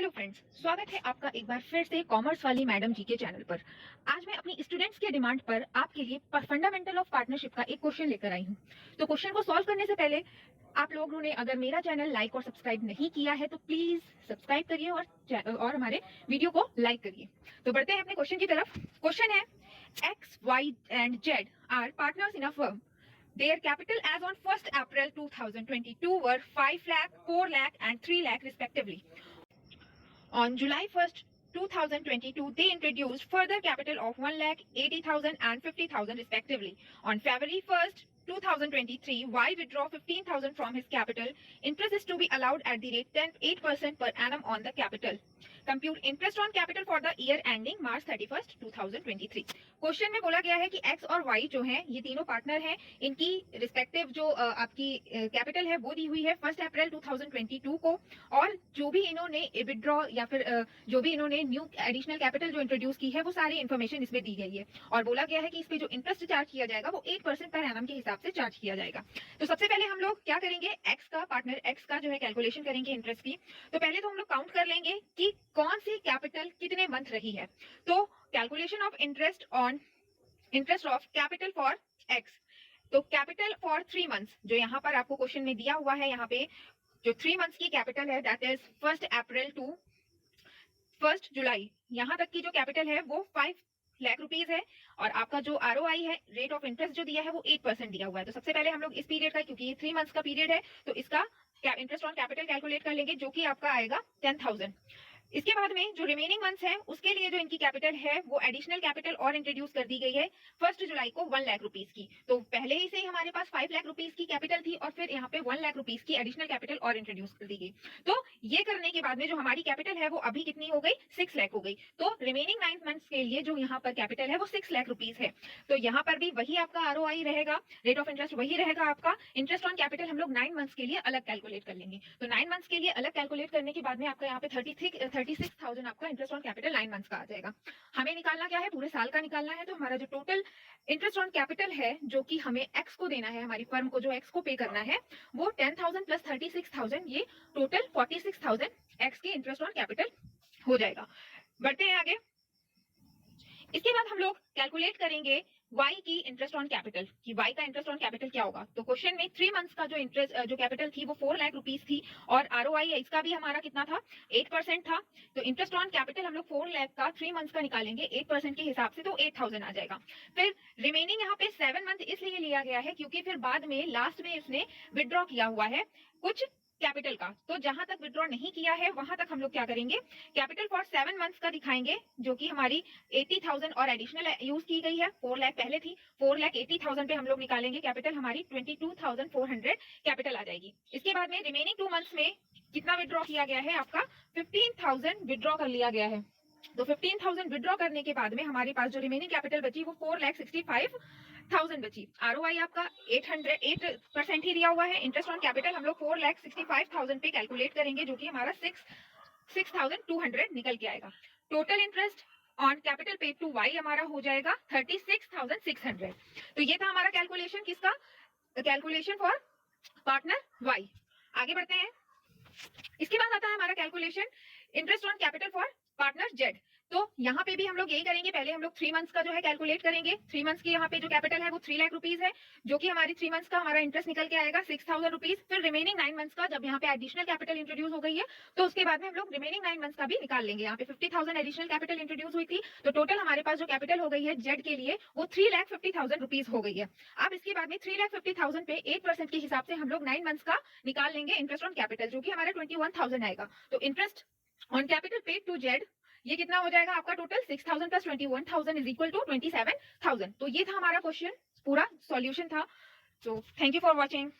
Hello friends, स्वागत है आपका एक बार फिर से कॉमर्स वाली मैडम जी के चैनल पर। आज मैं अपनी स्टूडेंट्स के डिमांड पर आपके लिए फंडामेंटल ऑफ पार्टनरशिप का एक क्वेश्चन लेकर आई हूँ। तो क्वेश्चन को सॉल्व करने से पहले आप लोगों ने अगर मेरा चैनल लाइक और सब्सक्राइब नहीं किया है तो प्लीज सब्सक्राइब करिए और हमारे वीडियो को लाइक करिए। तो बढ़ते हैं अपने क्वेश्चन की तरफ। क्वेश्चन है, X Y and Z are partners in a firm. Their capital as on 1st April 2022 were 5 lakh, 4 lakh and 3 lakh respectively. On July 1st, 2022, they introduced further capital of 1 lakh, 80,000 and 50,000 respectively. On February 1st, 2023, Y withdraw 15,000 from his capital. Interest is to be allowed at the rate 8% per annum on the capital. Compute interest on capital for the year ending March 31st, 2023. Question में बोला गया है कि x और Y जो हैं ये तीनों पार्टनर हैं, इनकी रिस्पेक्टिव जो आपकी कैपिटल है वो दी हुई है 1 अप्रैल 2022 को, और जो भी इन्होंने विड्रॉ या फिर जो भी इन्होंने न्यू एडिशनल कैपिटल जो इंट्रोड्यूस की है वो सारी इन्फॉर्मेशन इसमें दी गई है। और बोला गया है कि इस पे जो इंटरेस्ट चार्ज किया जाएगा वो 8% पर एनम के हिसाब से चार्ज किया जाएगा। तो सबसे पहले हम लोग क्या करेंगे, एक्स का पार्टनर एक्स का जो है कैलकुलेशन करेंगे इंटरेस्ट की। तो पहले तो हम लोग काउंट कर लेंगे कि कौन सी कैपिटल कितने मंथ रही है। तो calculation of interest of capital for x, तो कैपिटल फॉर 3 मंथ्स जो यहाँ पर आपको क्वेश्चन में दिया हुआ है, यहाँ पे जो 3 मंथ्स की कैपिटल है दैट इज 1 अप्रैल टू 1 जुलाई, यहाँ तक की जो कैपिटल है वो 5 लाख रुपीज है, और आपका जो ROI है, रेट ऑफ इंटरेस्ट जो दिया है वो 8% दिया हुआ है। तो सबसे पहले हम लोग इस पीरियड का, क्योंकि ये 3 मंथ्स का पीरियड है, तो इसका इंटरेस्ट ऑन कैपिटल कैलकुलेट कर लेंगे जो कि आपका आएगा 10,000। इसके बाद में जो रिमेनिंग मंथ्स हैं उसके लिए जो इनकी कैपिटल है वो एडिशनल कैपिटल और इंट्रोड्यूस कर दी गई है 1 जुलाई को 1 लाख रुपीज की। तो पहले ही से ही हमारे पास 5 लाख रुपीज की कैपिटल थी और फिर यहाँ पे 1 लाख रुपीज की एडिशनल कैपिटल और इंट्रोड्यूस कर दी गई। तो ये करने के बाद में जो हमारी कैपिटल है वो अभी कितनी हो गई, 6 लाख हो गई। तो रिमेनिंग 9 मंथ्स के लिए जो यहाँ पर कैपिटल है वो 6 लाख रुपीज है। तो यहाँ पर भी वही आपका ROI रहेगा, रेट ऑफ इंटरेस्ट वही रहेगा आपका। इंटरेस्ट ऑन कैपिटल हम लोग 9 मंथ्स के लिए अलग कैलकुलेट कर लेंगे। तो 9 मंथ्स के लिए अलग कैलकुलेट करने के बाद में आपका यहाँ पे 36,000 आपका इंटरेस्ट ऑन कैपिटल 9 मंथ्स का आ जाएगा। हमें निकालना क्या है, पूरे साल का निकालना है। तो हमारा जो टोटल इंटरेस्ट ऑन कैपिटल है जो कि हमें एक्स को देना है, हमारी फर्म को जो एक्स को पे करना है, वो 10,000 प्लस 36,000, ये टोटल 46,000 एक्स की इंटरेस्ट ऑन कैपिटल हो जाएगा। बढ़ते हैं आगे। इसके बाद हम लोग कैलकुलेट करेंगे Y की इंटरेस्ट ऑन कैपिटल, कि Y का इंटरेस्ट ऑन कैपिटल क्या होगा। तो क्वेश्चन में 3 मंथ्स का जो इंटरेस्ट जो कैपिटल थी वो 4 लाख रुपीस थी, और ROI है इसका भी हमारा कितना था, 8% था। तो इंटरेस्ट ऑन कैपिटल हम लोग 4 लाख का 3 मंथ्स का निकालेंगे 8% के हिसाब से, तो 8,000 आ जाएगा। फिर रिमेनिंग यहाँ पे 7 मंथ इसलिए लिया गया है क्योंकि फिर बाद में लास्ट में इसने विड्रॉ किया हुआ है कुछ कैपिटल का। तो जहां तक विड्रॉ नहीं किया है वहां तक हम लोग क्या करेंगे, कैपिटल फॉर 7 मंथ्स का दिखाएंगे, जो कि हमारी 80,000 और एडिशनल यूज की गई है। 4 लाख पहले थी, 4,80,000 पे हम लोग निकालेंगे कैपिटल, हमारी 22,400 कैपिटल आ जाएगी। इसके बाद में रिमेनिंग 2 मंथ्स में कितना विड्रॉ किया गया है, आपका 15,000 विड्रॉ कर लिया गया है। तो 15,000 विड्रॉ करने के बाद में हमारे पास जो रिमेनिंग कैपिटल बची वो 4,65,000 बची। ROI आपका 8% ही दिया हुआ है। इंटरेस्ट ऑन कैपिटल हम लोग 4,65,000 पे कैलकुलेट करेंगे, जो कि हमारा 6,200 निकल के आएगा। टोटल इंटरेस्ट ऑन कैपिटल पे टू वाई हमारा हो जाएगा 36,600। तो ये था हमारा कैलकुलेशन किसका, कैलकुलेशन फॉर पार्टनर वाई। आगे बढ़ते हैं। इसके बाद आता है हमारा calculation interest on capital for partner Z. तो यहाँ पे भी हम लोग यही करेंगे, पहले हम लोग 3 मंथ्स का जो है कैलकुलेट करेंगे। 3 मंथ्स की यहाँ पे जो कैपिटल है वो 3 लाख रुपीज है, जो कि हमारी 3 मंथ्स का हमारा इंटरेस्ट निकल के आएगा 6,000 रुपीज। फिर रिमेनिंग 9 मंथ्स का जब यहाँ पे एडिशनल कैपिटल इंट्रोड्यूस हो गई है तो उसके बाद में हम लोग रिमेनिंग 9 मंथ्स का भी निकाल लेंगे। यहाँ पे 50,000 एडिशनल कैपिटल इंट्रोड्यूस हुई थी, तो टोटल हमारे पास जो कैपिटल हो गई है जेड के लिए वो 3,50,000 रुपीज हो गई है। अब इसके बाद में 3,50,000 पे 8% के हिसाब से हम लोग 9 मंथ्स का निकाल लेंगे इंटरेस्ट ऑन कैपिटल, जो कि हमारा 21,000 आएगा। तो interest on capital paid to Z ये कितना हो जाएगा आपका, total 6,000 plus 21,000 is equal to 27,000। तो ये था हमारा क्वेश्चन, पूरा सॉल्यूशन था। तो थैंक यू फॉर वॉचिंग।